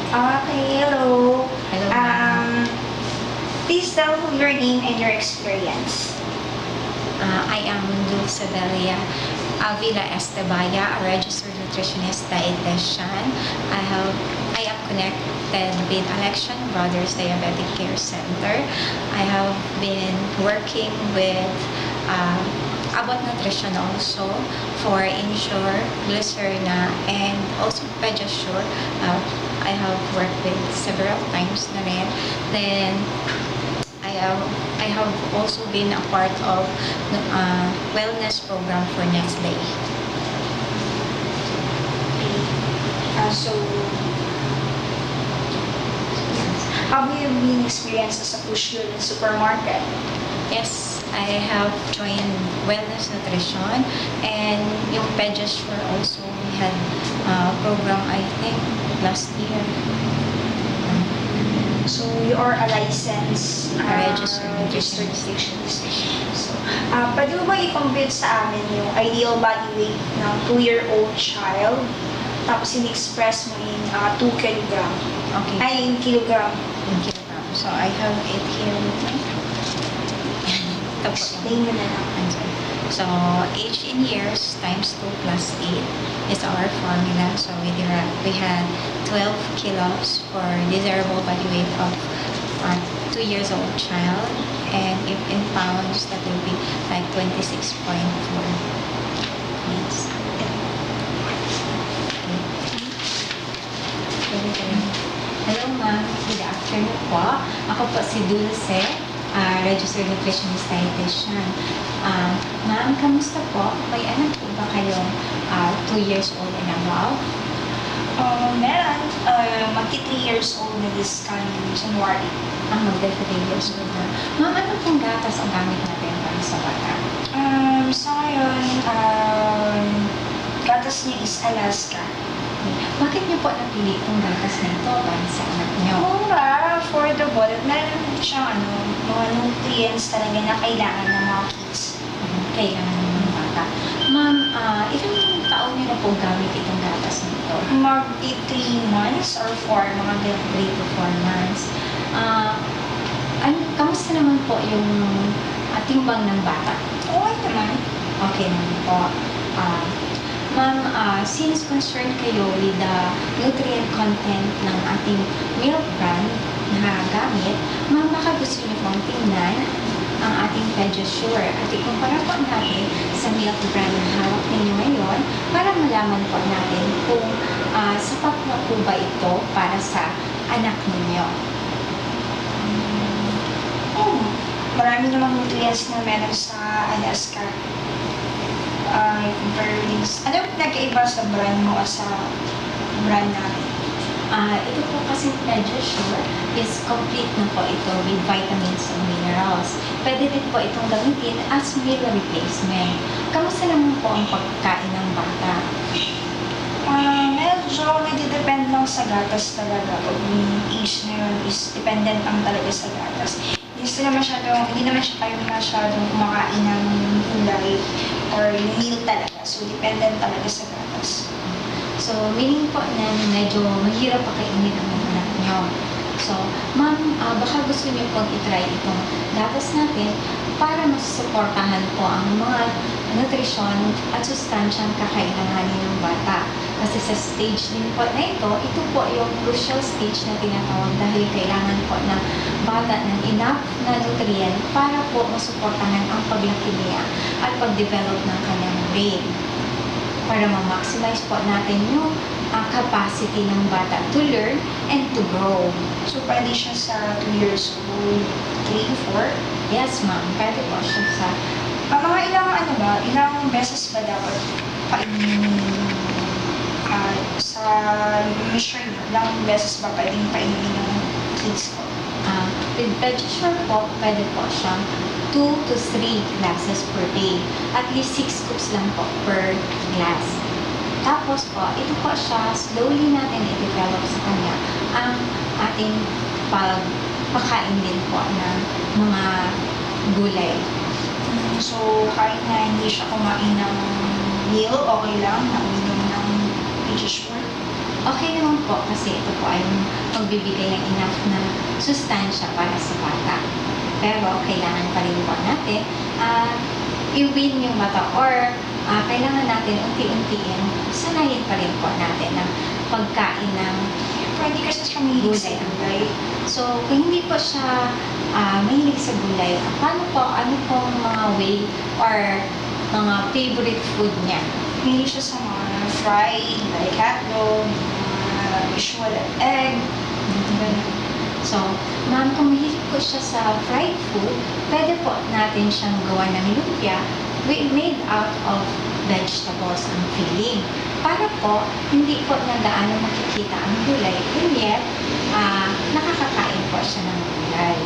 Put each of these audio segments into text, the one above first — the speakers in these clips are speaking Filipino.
Okay, hello. Hello, ma'am. Please tell your name and your experience. I am Dulcebelia Avila Estebaya, a registered nutritionist dietitian. I am connected with Alexian Brothers Diabetic Care Center. I have been working with Abbott Nutrition also for Ensure, Glycerina, and also Pediasure. I have worked with several times na rin. Then, I have also been a part of wellness program for Nestle. Okay. So, have you been experienced as a cashier in supermarket? Yes, I have joined wellness nutrition and yung Pediasure also. We had program I think last year. So, you are a licensed Registered registered nutritionist. nutritionist. So, pwede mo ba i-compute sa amin yung ideal body weight ng 2-year-old child? Tapos in-express mo in 2 kilogram. Okay. Ay, in kilogram. In kilogram. So I have it here with me. Ito po yung Explain mo na lang. answer. So, age in years times 2 plus 8 is our formula. So, we had 12 kilos for desirable body weight of 2 years old child. And if in pounds, that will be like 26.4. Yes. Okay. Hello, ma'am. Good afternoon po. Ako po si Dulce, registered nutritionist dietitian. Ma'am, kamusta po? May anak po ba kayong 2 years old and above? Meron, magti 3 years old na this coming January. Magda 3 years old na. Ma'am, ano pong gatas ang gamit natin para sa bata? Sa ngayon, gatas niya is Alaska. Bakit niyo po napili itong gatas na ito para sa anak niyo? Mura, affordable, at meron siyang mga nutrients talaga na kailangan ng mga kids. Kailangan ng bata. Ma'am, ilang taon niyo na po gamit itong gatas na ito? Magti 3 months or 4, mga ganun. 3 to 4 months. Kamusta naman po yung timbang ng bata? Okay naman. Okay naman po. Ma'am, since concerned kayo with the nutrient content ng ating milk brand na gamit, ma'am, baka gusto niyo pong tingnan ang ating Pediasure at ikumpara po natin sa milk brand na hawak ninyo ngayon para malaman po natin kung sapat na po ba ito para sa anak ninyo. Marami namang nutrients na meron sa Alaska. Ano yung nagkaiba sa brand mo at sa brand namin? Ito po kasi Pediasure is complete na po ito with vitamins and minerals. Pwede din po itong gamitin as meal replacement. Kamusta naman po ang pagkain ng bata? Medyo nagde-depend lang sa gatas talaga. Pag yung age na yun is dependent lang talaga sa gatas. Hindi naman siya kayo masyadong kumakain ng gulay or meal talaga. So, dependent talaga sa gatas. So, meaning po na medyo mahirap pa kainin ang anak nyo. So, ma'am, baka gusto niyo pong itry itong gatas natin para masusuportahan po ang mga nutrisyon at sustansyang kakailanganin ng bata. Kasi sa stage din po na ito po yung crucial stage na tinatawag dahil kailangan po ng bata ng enough na nutrient para po masuportahan ang paglaki niya at pag-develop ng kanyang brain. Para ma-maximize po natin yung capacity ng bata to learn and to grow. So, pwede siya sa 2 years old, 3, 4? Yes, ma'am. Pwede po siya sa... Mga ilang beses ba dapat painin sa mission niyo? Ilang beses ba pwedeng painin yung kids ko? With Pediasure po, pwede po siyang 2 to 3 glasses per day. At least 6 scoops lang po per glass. Tapos po, ito po siya, slowly natin i-develop sa kanya ang ating pagpakain din po ng mga gulay. So, kahit na hindi siya kumain ng meal, okay lang na uminom ng Pediasure? Okay naman po kasi ito po ay magbibigay ng enough na sustansya para sa bata. Pero kailangan pa rin po natin i-win yung bata, or kailangan natin unti-untiin, sanayin pa rin po natin ng pagkain ng Pwede kasi siya mahilig sa gulay. So, kung hindi po siya mahilig sa gulay, ano pong mga way or mga favorite food niya? Mahilig siya sa mga fried, like hotdog, mga usual egg, ganun. So, ma'am, kung mahilig po siya sa fried food, pwede po natin siyang gawa ng lumpia made out of vegetables ang filling. Para po, hindi po na gaano makikita ang gulay, and yet, nakakakain po siya ng gulay.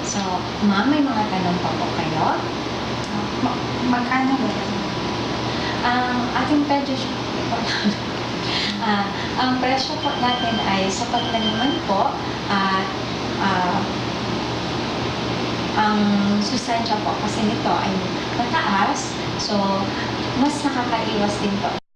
So, ma'am, may mga tanong pa po kayo? Magkano ba yan? Ang ating presyo ang presyo po natin ay sa pagtaniman po at ang sustansya po kasi nito ay mataas, so mas nakakaiwas din po